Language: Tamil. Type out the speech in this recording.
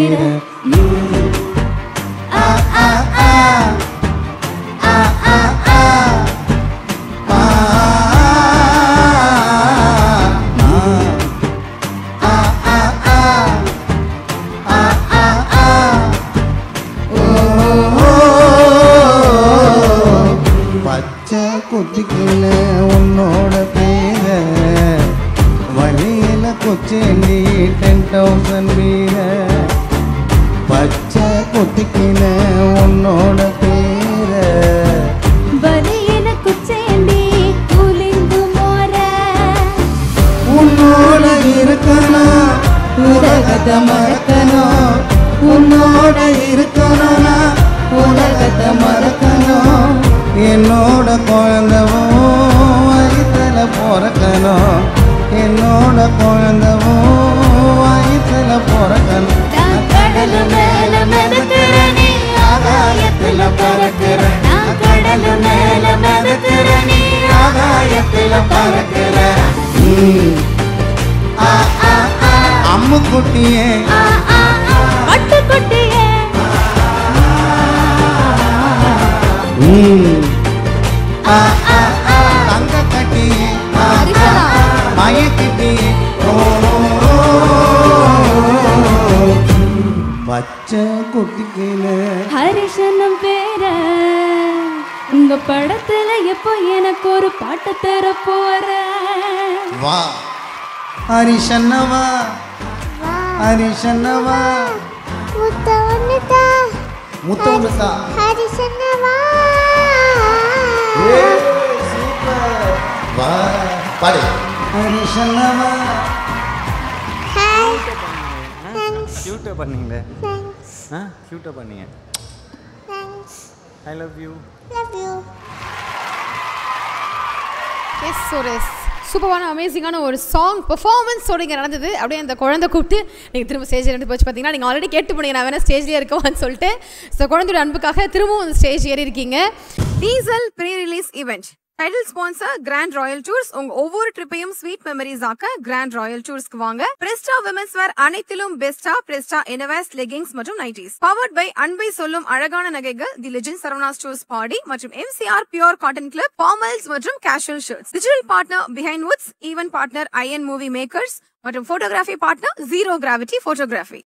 பேர ஆ ஆ ஆ ஆ ஆ ஆ பச்சை குத்திக்கல உன்னோட பேர வழியில கொச்சேண்டி 10,000 வீர பச்சை குத்திக்கல உன்னோட பேர வழியில கொச்சேண்டி குளிந்து மோர உன்னோட இருக்கணும் உலகத்தை மறக்கணும் உன்னோட இருக்கணும் உலகத்தை மறக்கணும் என்னோட குழந்தவோ வயிற்றுல பிறக்கணும் என்னோட குழந்தவோ வயிற்றுல பிறக்கணும் நான் கடல் மேல மிதக்கிற நீ ஆகாயத்துல பறக்கிற நான் கடல் மேல மிதக்கிற நீ ஆகாயத்துல பறக்கிற அம்மு குட்டியே பட்டு குட்டியே தங்க கட்டியே மயக்கிட்டியே பச்சை குட்டிக்கீழ ஹரிஷனும் பேர உங்க படத்துல எப்போ எனக்கு ஒரு பாட்டு தர போற வா ஹரிஷன்னவா ஹரிஷன்னவா முத்தவனுதா முத்தவனுதா ஹரிஷனவா சூப்பர் வா பாடு ஹரிஷன்னவா ஹாய் கியூட்டா பண்ணீங்களே தேங்க்ஸ் கியூட்டா பண்ணீங்க thanks I love you love you yes Suresh சூப்பரான அமேசிங்கான ஒரு சாங் பெர்ஃபார்மன்ஸோட இங்கே நடந்தது. அப்படியே அந்த குழந்தை கூப்பிட்டு நீங்கள் திரும்ப ஸ்டேஜ் ரெண்டு போச்சு பார்த்தீங்கன்னா நீங்கள் ஆல்ரெடி கேட்டு போனீங்க நான் வேணால் ஸ்டேஜ்லேயே இருக்கவான்னு சொல்லிட்டு. ஸோ குழந்தையோட அன்புக்காக திரும்பவும் அந்த ஸ்டேஜ் ஏறி இருக்கீங்க. Diesel pre release event title sponsor grand royal tours. உங்க ஒவ்வொரு ட்ரிப்பையும் ஸ்வீட் மெமரிஸ் ஆக்க கிராண்ட் ராயல் டூர்ஸ்க்கு வாங்க. பிரெஸ்டா விமென்ஸ் வேர் அனைத்திலும் பெஸ்டா பிரெஸ்டா இன்னோவேஸ் லெகிங்ஸ் மற்றும் நைட்டிஸ். பவர்ட் பை அன்பை சொல்லும் அழகான நகைகள் தி லெஜெண்ட் சரவணா ஸ்டோர்ஸ் பாடி மற்றும் MCR pure cotton club formals மற்றும் casual shirts. Digital partner Behindwoods, event partner IN movie makers மற்றும் photography partner zero gravity photography.